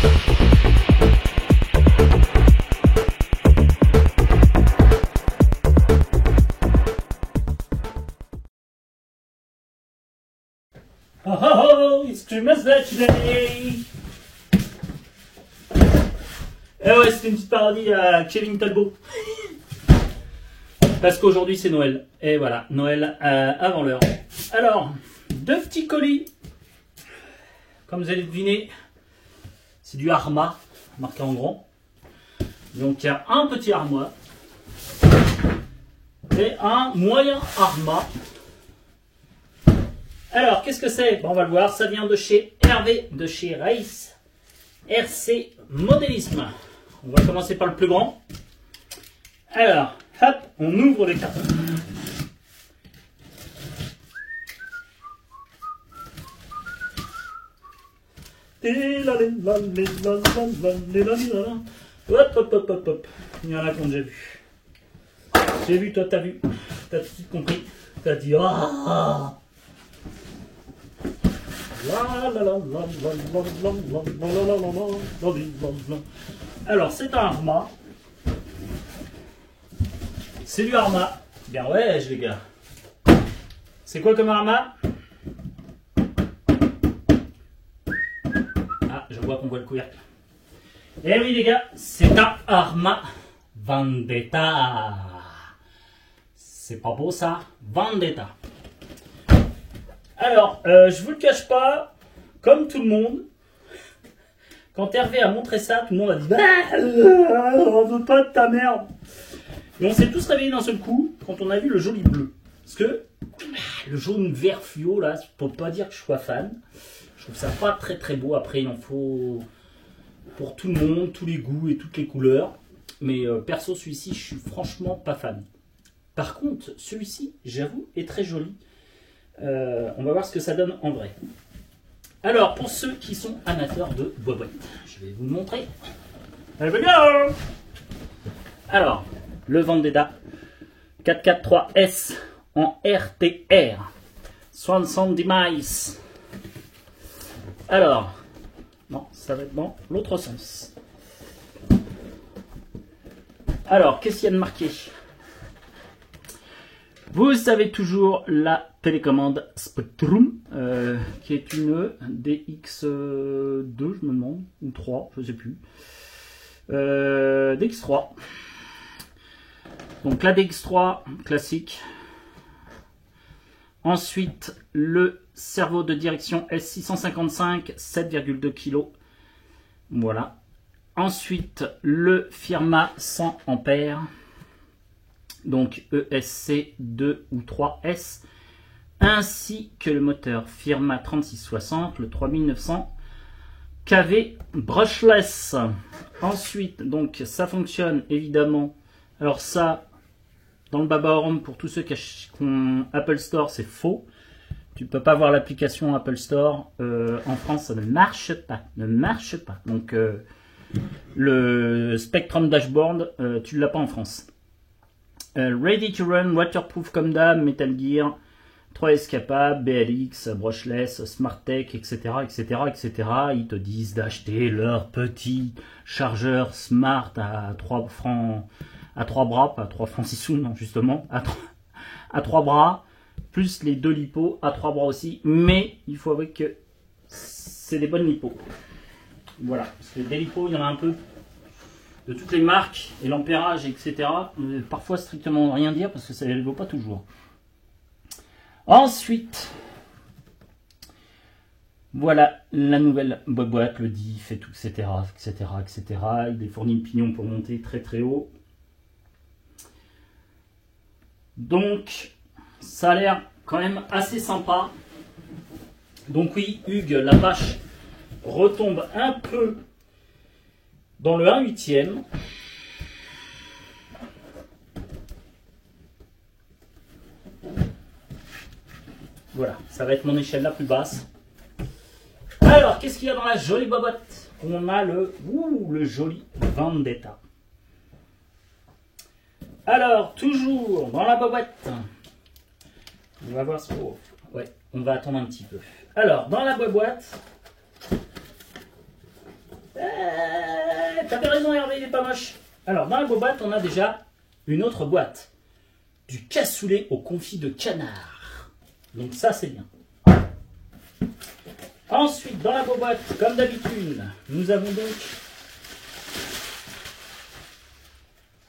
Oh oh oh, it's Christmas Day today. Eh ouais, c'était une petite parodie à Kevin Talbot. Parce qu'aujourd'hui c'est Noël. Et voilà, Noël avant l'heure. Alors, deux petits colis. Comme vous allez deviner, c'est du Arma, marqué en grand. Donc il y a un petit Arma et un moyen Arma. Alors, qu'est-ce que c'est? Bon, on va le voir, ça vient de chez Hervé, de chez Race RC Modélisme. On va commencer par le plus grand. Alors, hop, on ouvre le carton. Hop, hop, hop, hop, hop. Il y en a qu'on a déjà vu. J'ai vu, toi t'as vu. T'as tout de suite compris. T'as dit ah. Alors c'est un Arma. C'est du Arma. Bien ouais les gars. C'est quoi comme Arma? Ah, je vois qu'on voit le couvercle. Eh oui les gars, c'est un Arma Vendetta. C'est pas beau ça? Vendetta. Alors, je vous le cache pas, comme tout le monde, quand Hervé a montré ça, tout le monde a dit bah, on veut pas de ta merde. Et on s'est tous réveillés d'un seul coup quand on a vu le joli bleu. Parce que le jaune vert fluo, là, pour pas dire que je sois fan, je trouve ça pas très très beau. Après, il en faut pour tout le monde, tous les goûts et toutes les couleurs. Mais perso, celui-ci, je suis franchement pas fan. Par contre, celui-ci, j'avoue, est très joli. On va voir ce que ça donne en vrai. Alors, pour ceux qui sont amateurs de boîte, je vais vous le montrer. Allez, go! Alors, le Vendetta 443S en RTR 70 miles. Alors, non, ça va être dans l'autre sens. Alors, qu'est-ce qu'il y a de marqué? Vous avez toujours la télécommande Spectrum, qui est une DX2, je me demande, ou 3, je ne sais plus. DX3. Donc la DX3 classique. Ensuite, le cerveau de direction S655, 7,2 kg. Voilà. Ensuite, le Firma 100 ampères. Donc ESC 2 ou 3S, ainsi que le moteur Firma 3660, le 3900 kV brushless. Ensuite, donc ça fonctionne évidemment. Alors ça, dans le bas-bas pour tous ceux qui ont Apple Store, c'est faux. Tu ne peux pas voir l'application Apple Store. En France, ça ne marche pas. Donc le Spectrum Dashboard, tu ne l'as pas en France. Ready to run, waterproof comme d'hab, Metal Gear, 3S capable, BLX, brushless, SmartTech, etc., etc., etc. Ils te disent d'acheter leur petit chargeur Smart à 3 francs, à 3 bras, pas à 3 francs 6 sous, non, justement, à 3 bras, plus les 2 lipos à 3 bras aussi, mais il faut avouer que c'est des bonnes lipos. Voilà, parce que des lipos, il y en a un peu de toutes les marques et l'ampérage, etc. Parfois strictement rien dire parce que ça ne les vaut pas toujours. Ensuite, voilà la nouvelle boîte, le diff et tout, etc., etc., etc. Il est fourni de pignons pour monter très très haut. Donc, ça a l'air quand même assez sympa. Donc oui, Hugues, la vache retombe un peu dans le 1/8. Voilà, ça va être mon échelle la plus basse. Alors, qu'est-ce qu'il y a dans la jolie boîte? On a le joli Vendetta. Alors, toujours dans la boîte. On va voir ce qu'on... Ouais, on va attendre un petit peu. Alors, dans la boîte... t'avais raison Hervé, il est pas moche. Alors, dans la boîte, on a déjà une autre boîte. Du cassoulet au confit de canard. Donc ça, c'est bien. Ensuite, dans la boîte, comme d'habitude, nous avons donc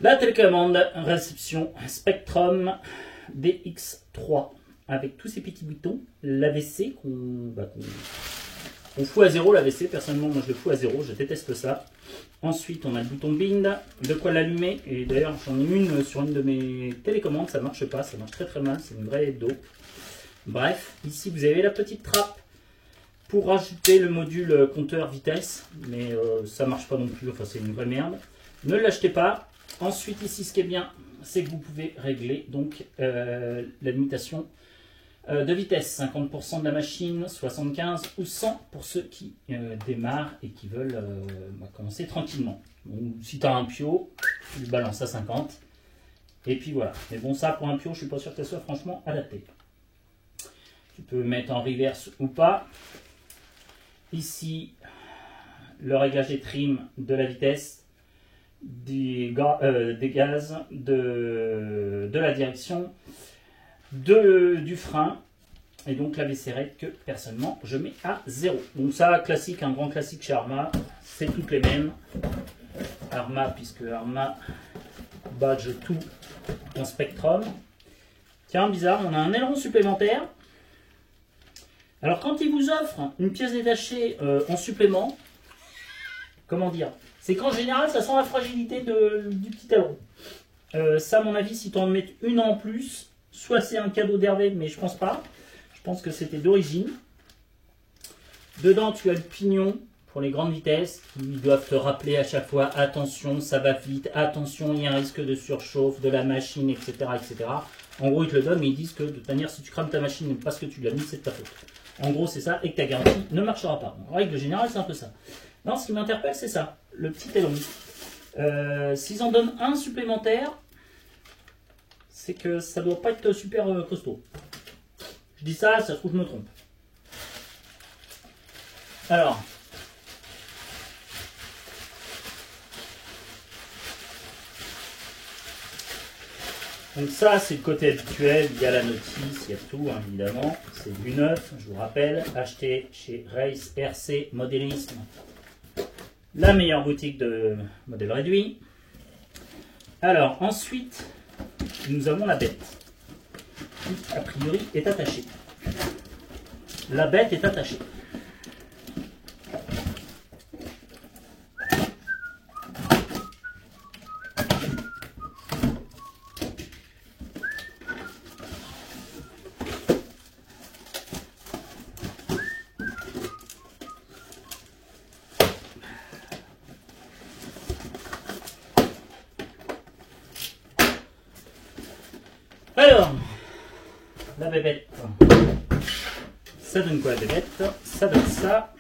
la télécommande réception Spectrum DX3 avec tous ces petits boutons, l'AVC qu'on fout à zéro. L'AVC, personnellement, moi je le fous à zéro, je déteste ça. Ensuite, on a le bouton bind, de quoi l'allumer. Et d'ailleurs, j'en ai une sur une de mes télécommandes, ça ne marche pas, ça marche très très mal, c'est une vraie dos. Bref, ici vous avez la petite trappe pour rajouter le module compteur vitesse, mais ça marche pas non plus, enfin c'est une vraie merde. Ne l'achetez pas. Ensuite, ici, ce qui est bien, c'est que vous pouvez régler donc la limitation de vitesse, 50% de la machine, 75 ou 100 pour ceux qui démarrent et qui veulent commencer tranquillement. Bon, si tu as un Pio, tu le balances à 50. Et puis voilà. Mais bon, ça pour un Pio, je suis pas sûr que ça soit franchement adapté. Tu peux mettre en reverse ou pas. Ici, le réglage des trim de la vitesse, des gaz, de la direction, du frein, et donc la VC-RED que personnellement je mets à 0. Donc ça, classique, un grand classique chez Arma, c'est toutes les mêmes. Arma, puisque Arma badge tout en Spectrum. Tiens, bizarre, on a un aileron supplémentaire. Alors quand ils vous offrent une pièce détachée en supplément, comment dire, c'est qu'en général ça sent la fragilité du petit aileron. Ça, à mon avis, si tu en mets une en plus, soit c'est un cadeau d'Hervé, mais je pense pas. Je pense que c'était d'origine. Dedans, tu as le pignon pour les grandes vitesses qui doivent te rappeler à chaque fois, attention, ça va vite, attention, il y a un risque de surchauffe de la machine, etc. etc. En gros, ils te le donnent, mais ils disent que de toute manière, si tu crames ta machine parce que tu l'as mis, c'est de ta faute. En gros, c'est ça, et que ta garantie ne marchera pas. En règle générale, c'est un peu ça. Non, ce qui m'interpelle, c'est ça, le petit aileron. S'ils en donnent un supplémentaire, c'est que ça doit pas être super costaud. Je dis ça, ça se trouve, je me trompe. Alors, donc ça, c'est le côté habituel, il y a la notice, il y a tout, hein, évidemment. C'est du neuf, je vous rappelle, acheté chez Race RC Modélisme, la meilleure boutique de modèles réduits. Alors, ensuite, nous avons la bête, qui, a priori, est attachée. La bête est attachée. Alors, la bébête, ça donne quoi la bébête? Ça donne ça.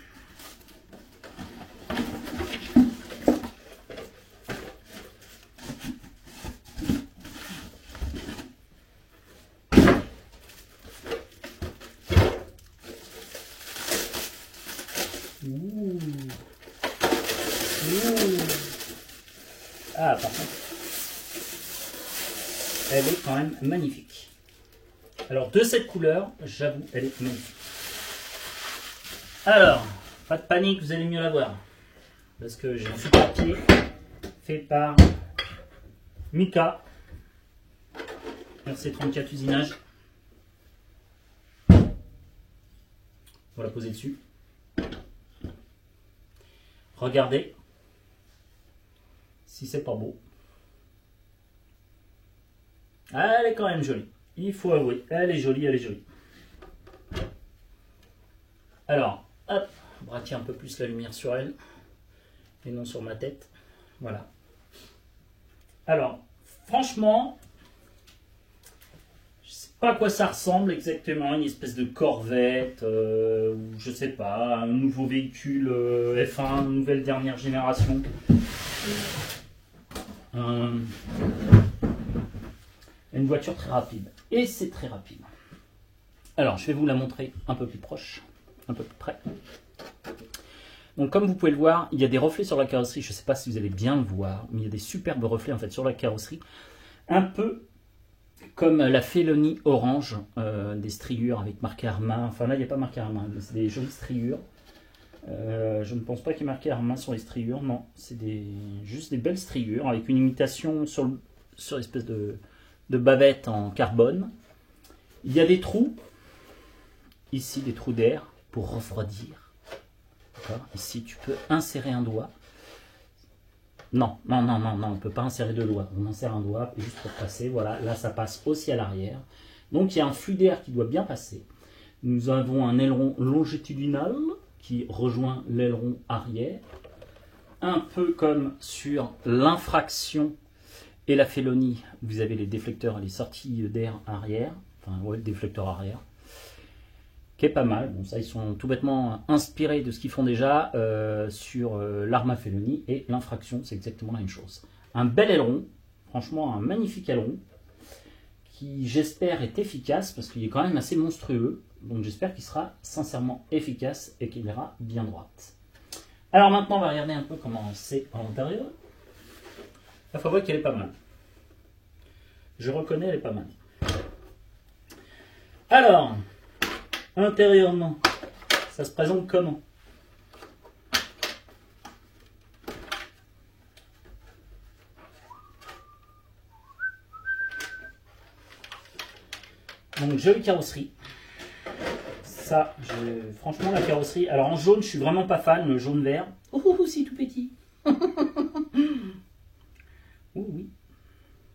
Ouh. Ouh. Ah, par contre, elle est quand même magnifique. Alors, de cette couleur, j'avoue, elle est magnifique. Alors, pas de panique, vous allez mieux la voir. Parce que j'ai un super papier fait par Mika. RC34 usinage. On va la poser dessus. Regardez si c'est pas beau. Elle est quand même jolie. Il faut avouer, elle est jolie, elle est jolie. Alors, hop, braquer un peu plus la lumière sur elle et non sur ma tête. Voilà. Alors, franchement, je sais pas à quoi ça ressemble exactement, une espèce de Corvette, ou je sais pas, un nouveau véhicule F1, nouvelle dernière génération. Une voiture très rapide. Et c'est très rapide. Alors, je vais vous la montrer un peu plus proche, un peu plus près. Donc comme vous pouvez le voir, il y a des reflets sur la carrosserie. Je ne sais pas si vous allez bien le voir, mais il y a des superbes reflets en fait sur la carrosserie. Un peu comme la Felony orange, des striures avec marqué Arma. Enfin là, il n'y a pas marqué Arma, mais c'est des jolies striures. Je ne pense pas qu'il y ait marqué Arma sur les striures. Non, c'est juste des belles striures avec une imitation sur l'espèce de bavette en carbone. Il y a des trous. Ici, des trous d'air pour refroidir. Ici, tu peux insérer un doigt. Non, on ne peut pas insérer deux doigts. On insère un doigt juste pour passer. Voilà, là, ça passe aussi à l'arrière. Donc, il y a un flux d'air qui doit bien passer. Nous avons un aileron longitudinal qui rejoint l'aileron arrière. Un peu comme sur l'infraction et la Felony, vous avez les déflecteurs et les sorties d'air arrière. Enfin, ouais, le déflecteur arrière. Qui est pas mal. Bon, ça, ils sont tout bêtement inspirés de ce qu'ils font déjà sur l'Arma Felony et l'infraction, c'est exactement la même chose. Un bel aileron, franchement un magnifique aileron, qui j'espère est efficace parce qu'il est quand même assez monstrueux. Donc j'espère qu'il sera sincèrement efficace et qu'il ira bien droite. Alors maintenant, on va regarder un peu comment c'est à l'intérieur. La fabrique, elle est pas mal. Je reconnais, elle est pas mal. Alors, intérieurement, ça se présente comment? Donc, jolie carrosserie. Ça, franchement, la carrosserie. Alors, en jaune, je suis vraiment pas fan, le jaune-vert. Oh, c'est tout petit. Oh, oui.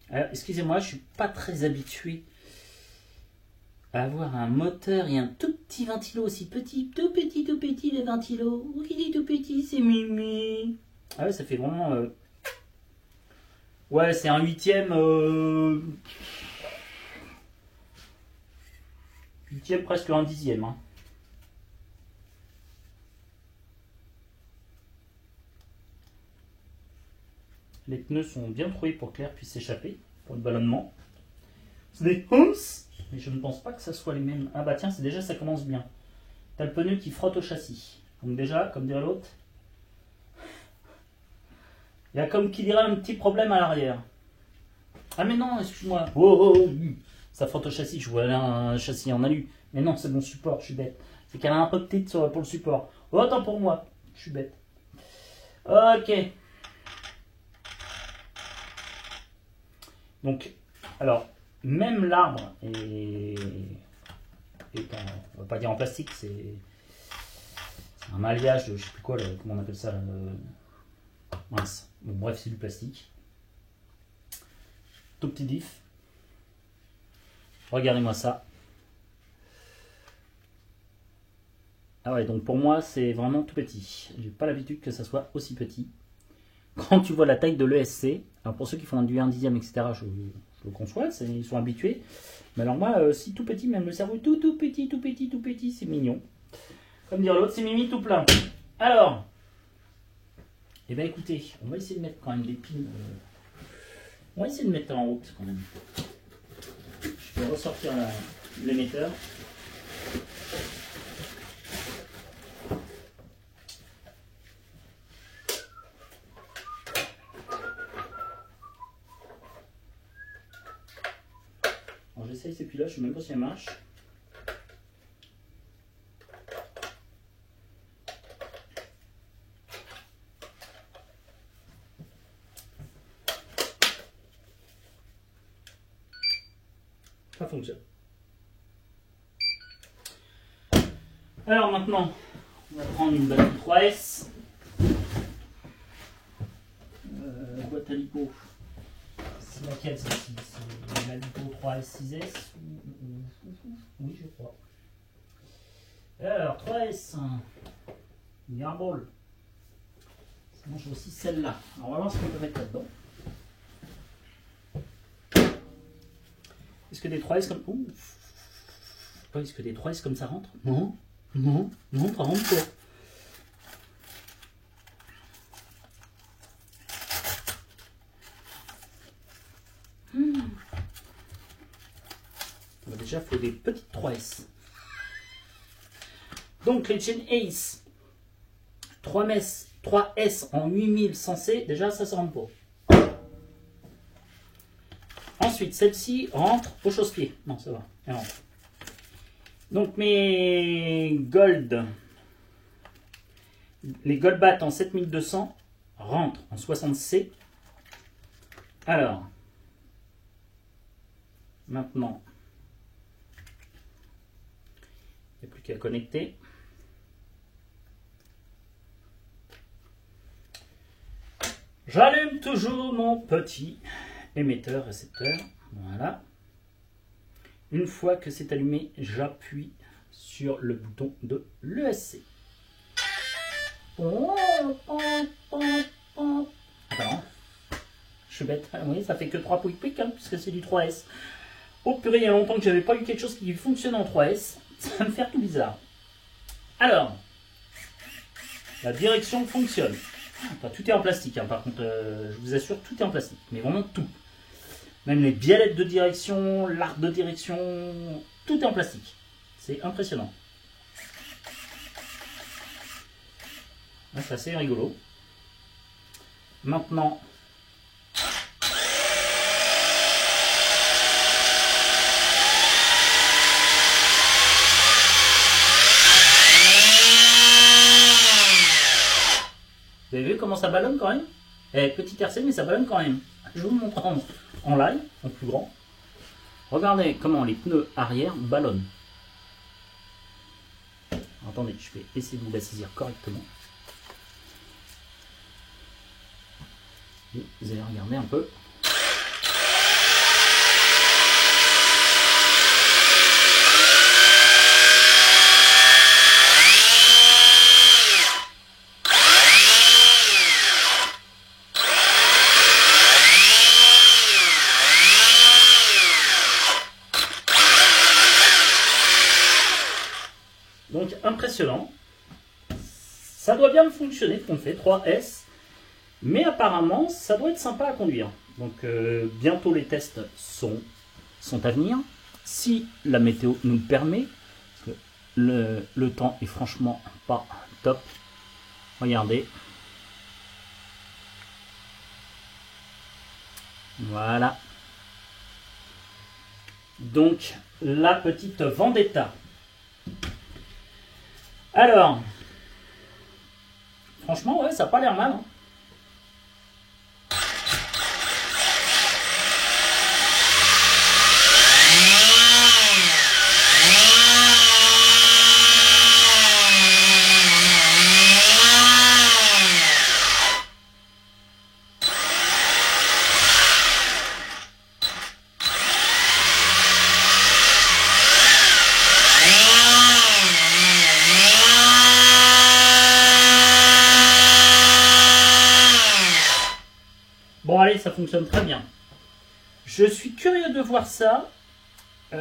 Alors, excusez-moi, je suis pas très habitué à avoir un moteur et un tout petit ventilo aussi petit, tout petit le ventilo. Oui, il est tout petit, c'est mimi. Ah ouais, ça fait vraiment... Ouais, c'est un huitième... Huitième, presque un dixième. Hein. Les pneus sont bien troués pour que l'air puisse s'échapper, pour le ballonnement. C'est des Hums, mais je ne pense pas que ça soit les mêmes. Ah bah tiens, déjà ça commence bien. T'as le pneu qui frotte au châssis. Donc déjà, comme dirait l'autre, il y a comme qui dirait un petit problème à l'arrière. Ah mais non, excuse-moi. Oh, ça frotte au châssis, je vois là un châssis en alu. Mais non, c'est mon support, je suis bête. C'est qu'elle a un peu petite pour le support. Oh, attends pour moi, je suis bête. Ok. Donc, alors, même l'arbre est on va pas dire en plastique, c'est un maillage de, je sais plus quoi, comment on appelle ça, mince. Bon, bref, c'est du plastique. Tout petit diff. Regardez-moi ça. Ah ouais, donc pour moi, c'est vraiment tout petit. J'ai pas l'habitude que ça soit aussi petit. Quand tu vois la taille de l'ESC, alors pour ceux qui font du 1 dixième, etc., je le conçois, ils sont habitués. Mais alors moi, si tout petit, même le cerveau est tout petit, c'est mignon. Comme dire l'autre, c'est mimi tout plein. Alors, eh bien écoutez, on va essayer de mettre quand même des pins. On va essayer de mettre en route quand même. Je vais ressortir l'émetteur. Alors j'essaye ces pilotes, je ne sais même pas si elle marche. Ça fonctionne. Alors maintenant, on va prendre une batterie 3S. Boîte à lipo. C'est laquelle celle-ci? C'est la lipo 3S 6S? Oui, je crois. Alors, 3S. Garball. Sinon, j'ai aussi celle-là. Alors, on va voir ce qu'on peut mettre là-dedans. Est-ce que des 3S comme... Ouh. Est-ce que des 3S comme ça rentrent? Non, ça rentre pas. Déjà, il faut des petites 3S. Donc, les chaînes Ace 3S en 8100C, déjà ça rentre pas. Ensuite, celle-ci rentre au chausse-pied. Non, ça va, elle rentre. Donc mes Gold, les Goldbat en 7200 rentrent en 60C. Alors, maintenant, il n'y a plus qu'à connecter. J'allume toujours mon petit émetteur récepteur. Voilà. Une fois que c'est allumé, j'appuie sur le bouton de l'ESC. Attends, je suis bête. Oui, ça fait que 3 pouic-pouic, hein, puisque c'est du 3S. Oh purée, il y a longtemps que j'avais pas eu quelque chose qui fonctionne en 3S. Ça va me faire tout bizarre. Alors, la direction fonctionne. Enfin, tout est en plastique, hein, par contre, je vous assure, tout est en plastique. Mais vraiment tout. Même les biellettes de direction, l'arc de direction, tout est en plastique. C'est impressionnant. C'est assez rigolo. Maintenant, vous avez vu comment ça ballonne quand même? Petit RC, mais ça ballonne quand même. Je vous le montre en live, en plus grand. Regardez comment les pneus arrière ballonnent. Attendez, je vais essayer de vous la saisir correctement. Et vous allez regarder un peu. Donc impressionnant. Ça doit bien fonctionner, ce qu'on fait, 3S. Mais apparemment, ça doit être sympa à conduire. Donc bientôt les tests sont à venir. Si la météo nous le permet. Parce que le temps est franchement pas top. Regardez. Voilà. Donc la petite Vendetta. Alors, franchement, ouais, ça n'a pas l'air mal. Hein. Bon allez, ça fonctionne très bien. Je suis curieux de voir ça. C'est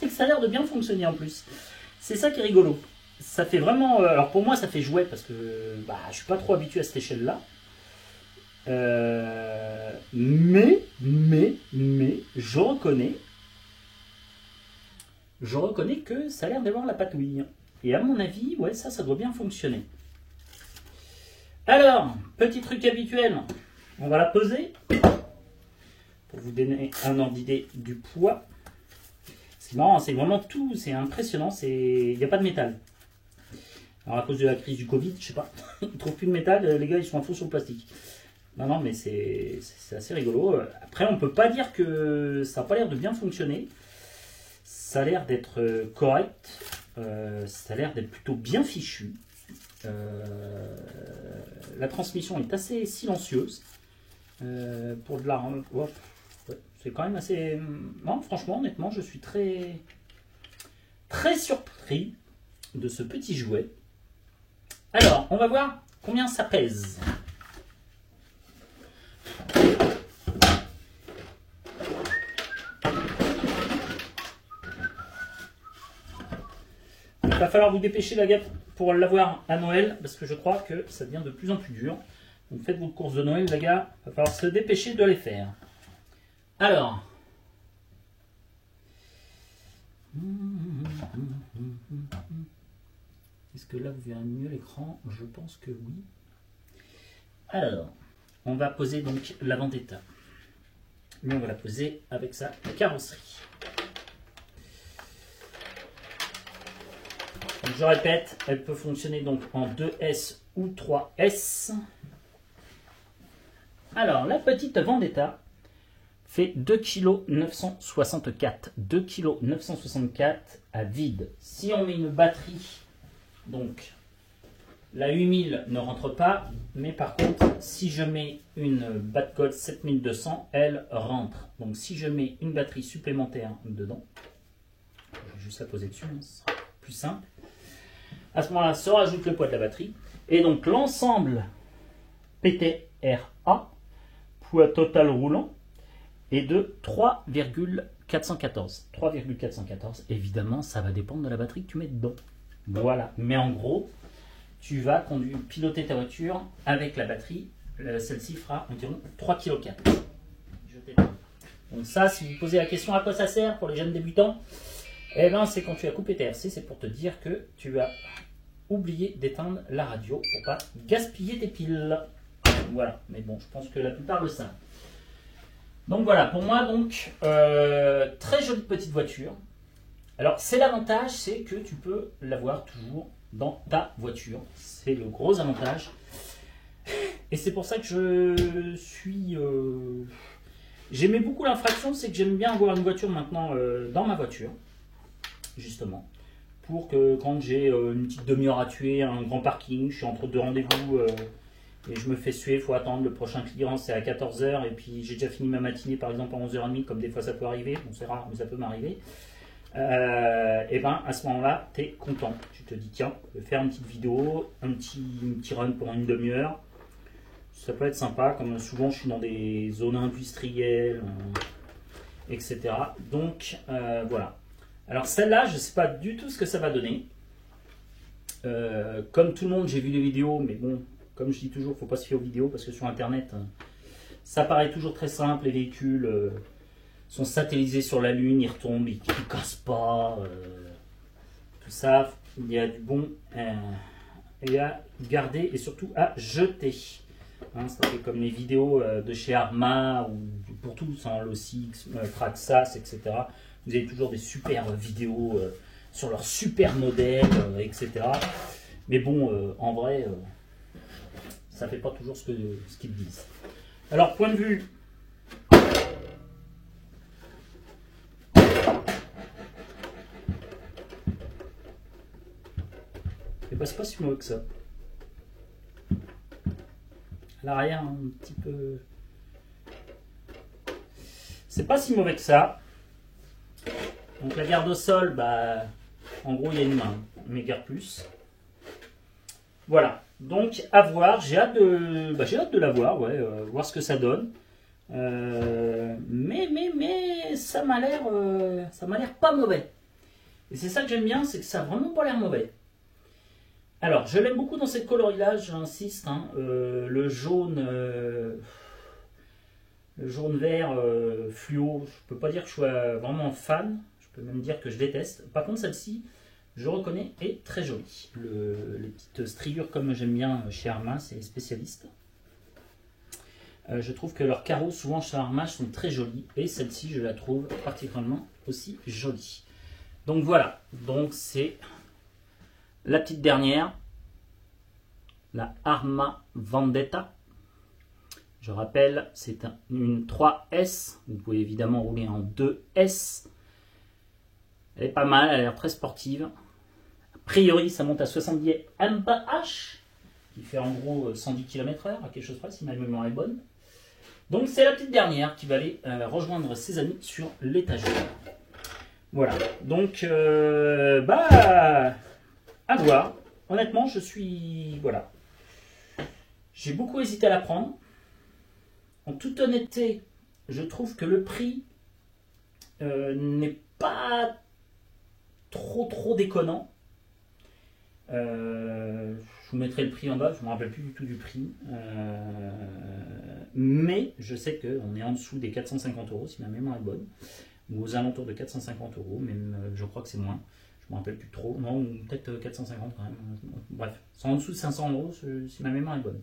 que ça a l'air de bien fonctionner en plus. C'est ça qui est rigolo. Ça fait vraiment... alors pour moi ça fait jouet parce que je suis pas trop habitué à cette échelle-là. Mais je reconnais que ça a l'air d'avoir la patouille. Et à mon avis, ouais, ça doit bien fonctionner. Alors, petit truc habituel. On va la peser pour vous donner un ordre d'idée du poids. C'est marrant, c'est vraiment tout, c'est impressionnant, il n'y a pas de métal. Alors à cause de la crise du Covid, je sais pas, ils ne trouvent plus de métal, les gars ils sont à fond sur le plastique. Non, mais c'est assez rigolo. Après, on ne peut pas dire que ça n'a pas l'air de bien fonctionner. Ça a l'air d'être correct, ça a l'air d'être plutôt bien fichu. La transmission est assez silencieuse. Pour de la... Ouais, c'est quand même assez... Non, franchement, honnêtement, je suis très surpris de ce petit jouet. Alors, on va voir combien ça pèse. Il va falloir vous dépêcher la gaffe pour l'avoir à Noël, parce que je crois que ça devient de plus en plus dur. Donc faites vos courses de Noël, les gars. Il va falloir se dépêcher de les faire. Alors. Est-ce que là vous verrez mieux l'écran? Je pense que oui. Alors, on va poser donc la Vendetta. Mais on va la poser avec sa carrosserie. Donc, je répète, elle peut fonctionner donc en 2S ou 3S. Alors, la petite Vendetta fait 2,964 kg. 2,964 kg à vide. Si on met une batterie, donc la 8000 ne rentre pas, mais par contre, si je mets une Batcode 7200, elle rentre. Donc si je mets une batterie supplémentaire dedans, je vais juste la poser dessus, hein, ce sera plus simple. À ce moment-là, se rajoute le poids de la batterie. Et donc l'ensemble PTRA, poids total roulant, est de 3,414. 3,414, évidemment, ça va dépendre de la batterie que tu mets dedans. Voilà, mais en gros, tu vas piloter ta voiture avec la batterie. Celle-ci fera environ 3,4 kg. Donc ça, si vous posez la question à quoi ça sert pour les jeunes débutants, eh ben, c'est quand tu as coupé TRC, c'est pour te dire que tu as oublié d'éteindre la radio pour pas gaspiller tes piles. Voilà, mais bon, je pense que la plupart le savent. Donc voilà, pour moi, donc, très jolie petite voiture. Alors, c'est l'avantage, c'est que tu peux l'avoir toujours dans ta voiture. C'est le gros avantage. Et c'est pour ça que je suis... J'aimais beaucoup l'infraction, c'est que j'aime bien avoir une voiture maintenant dans ma voiture. Justement. Pour que quand j'ai une petite demi-heure à tuer, un grand parking, je suis entre deux rendez-vous et je me fais suer, il faut attendre. Le prochain client, c'est à 14 h et puis j'ai déjà fini ma matinée par exemple à 11 h 30, comme des fois ça peut arriver. Bon, c'est rare, mais ça peut m'arriver. Et ben à ce moment-là, tu es content. Tu te dis, tiens, je vais faire une petite vidéo, un petit run pendant une demi-heure. Ça peut être sympa, comme souvent je suis dans des zones industrielles, etc. Donc voilà. Alors celle-là, je ne sais pas du tout ce que ça va donner. Comme tout le monde, j'ai vu des vidéos, mais bon, comme je dis toujours, il ne faut pas se fier aux vidéos, parce que sur Internet, ça paraît toujours très simple, les véhicules... sont satellisés sur la Lune, ils retombent, ils ne cassent pas, tout ça, il y a du bon à garder et surtout à jeter. Hein, ça fait comme les vidéos de chez Arma ou pour tous, hein, Lossix, Traxxas, etc. Vous avez toujours des super vidéos sur leurs super modèles, etc. Mais bon, en vrai, ça ne fait pas toujours ce qu'ils disent. Alors, point de vue... c'est pas si mauvais que ça. À l'arrière, un petit peu... C'est pas si mauvais que ça. Donc la garde au sol, bah, en gros, il y a une main, mais guère plus. Voilà. Donc, à voir. J'ai hâte de la voir, ouais, voir ce que ça donne. Mais ça m'a l'air pas mauvais. Et c'est ça que j'aime bien, c'est que ça n'a vraiment pas l'air mauvais. Alors, je l'aime beaucoup dans cette coloris-là, j'insiste. Hein, le jaune vert fluo, je peux pas dire que je sois vraiment fan. Je peux même dire que je déteste. Par contre, celle-ci, je reconnais, est très jolie. Les petites striures, comme j'aime bien chez Arma, c'est les spécialistes. Je trouve que leurs carreaux, souvent chez Arma, sont très jolis. Et celle-ci, je la trouve particulièrement aussi jolie. Donc voilà, donc c'est... La petite dernière, la Arma Vendetta. Je rappelle, c'est une 3S. Vous pouvez évidemment rouler en 2S. Elle est pas mal, elle a l'air très sportive. A priori, ça monte à 70 mph, qui fait en gros 110 km/h, à quelque chose près, si ma mémoire est bonne. Donc c'est la petite dernière qui va aller rejoindre ses amis sur l'étagère. Voilà, donc à voir. Honnêtement, je suis... Voilà. J'ai beaucoup hésité à la prendre. En toute honnêteté, je trouve que le prix n'est pas trop déconnant. Je vous mettrai le prix en bas, je ne me rappelle plus du tout du prix. Mais je sais qu'on est en dessous des 450 €, si ma mémoire est bonne. Ou aux alentours de 450 €, même je crois que c'est moins. Je me rappelle plus trop, non, peut-être 450 quand même. Bref, c'est en dessous de 500 euros si ma mémoire est bonne.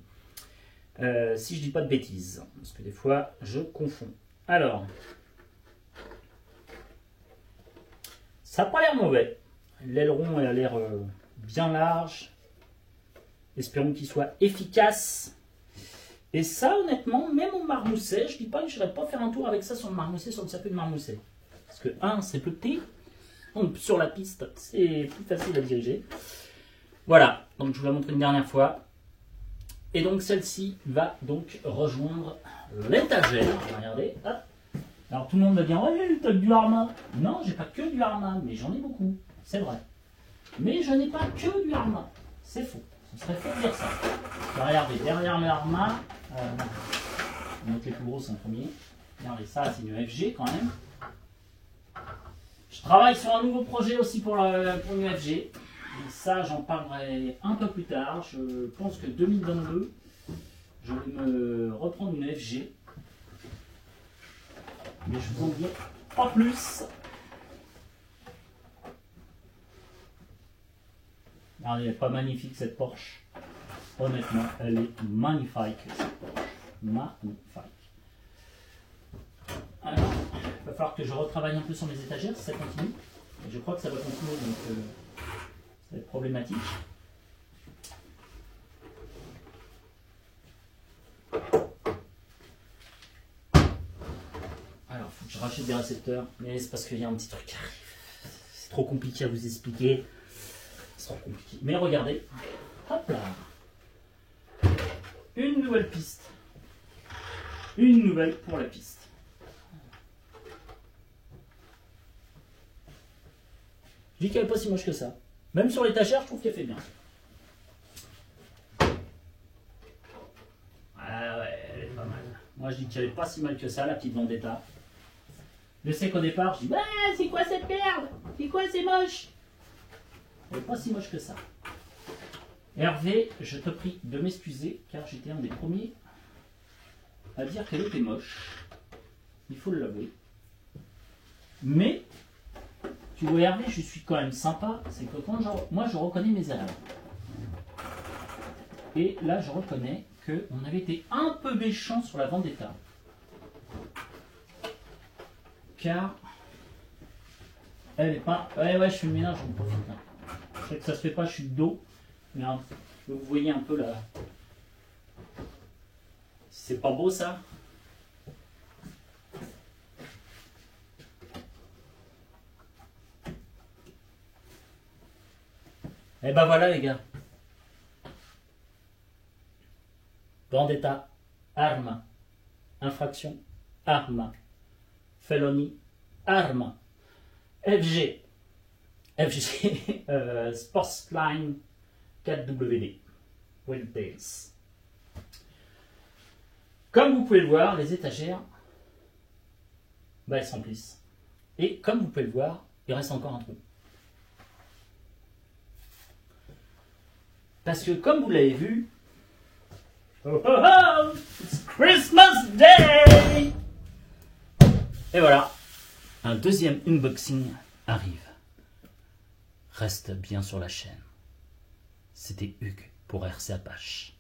Si je dis pas de bêtises, parce que des fois je confonds. Alors, ça n'a pas l'air mauvais. L'aileron a l'air bien large. Espérons qu'il soit efficace. Et ça, honnêtement, même au Marmousset, je dis pas que je n'irais pas faire un tour avec ça sur le Marmousset, sur le circuit de Marmousset. Parce que, c'est plus petit. Donc, sur la piste, c'est plus facile à diriger. Voilà, donc je vous la montre une dernière fois. Et donc, celle-ci va donc rejoindre l'étagère. Regardez, hop. Alors, tout le monde va dire, ouais, t'as du Arma. Non, j'ai pas que du Arma, mais j'en ai beaucoup. C'est vrai. Mais je n'ai pas que du Arma. C'est faux. Ce serait faux de dire ça. Regardez, derrière le Arma, on montre les plus grosses en premier. Regardez, ça, c'est une FG quand même. Je travaille sur un nouveau projet aussi pour une UFG. Et ça, j'en parlerai un peu plus tard. Je pense que 2022, je vais me reprendre une FG. Mais je vous en dis pas plus. Regardez, elle n'est pas magnifique cette Porsche. Honnêtement, elle est magnifique cette Porsche. Magnifique. Alors, il va falloir que je retravaille un peu sur mes étagères si ça continue. Et je crois que ça va continuer, donc ça va être problématique. Alors, il faut que je rachète des récepteurs, mais c'est parce qu'il y a un petit truc qui arrive. C'est trop compliqué à vous expliquer. C'est trop compliqué. Mais regardez, hop là. Une nouvelle piste. Une nouvelle pour la piste. Je dis qu'elle n'est pas si moche que ça. Même sur l'étagère, je trouve qu'elle fait bien. Ah ouais, elle est pas mal. Moi, je dis qu'elle n'est pas si mal que ça, la petite Vendetta. Je sais qu'au départ, je dis, ouais, c'est quoi cette merde? C'est quoi, c'est moche? Elle n'est pas si moche que ça. Hervé, je te prie de m'excuser, car j'étais un des premiers à dire qu'elle était moche. Il faut l'avouer. Mais, tu vois Hervé, je suis quand même sympa, c'est que quand moi je reconnais mes erreurs. Et là, je reconnais qu'on avait été un peu méchant sur la Vendetta. Car, elle n'est pas... Ouais, je fais le ménage, j'en profite. Je sais que ça se fait pas, je suis de dos. Mais vous voyez un peu là. C'est pas beau ça? Et ben voilà les gars. Vendetta, arme. Infraction, arme. Felony, arme. FG, Sportsline 4WD. Wildtails. Comme vous pouvez le voir, les étagères, elles s'emplissent. Et comme vous pouvez le voir, il reste encore un trou. Parce que comme vous l'avez vu, oh oh oh, it's Christmas Day! Et voilà, un deuxième unboxing arrive. Reste bien sur la chaîne. C'était Hugues pour RC Apache.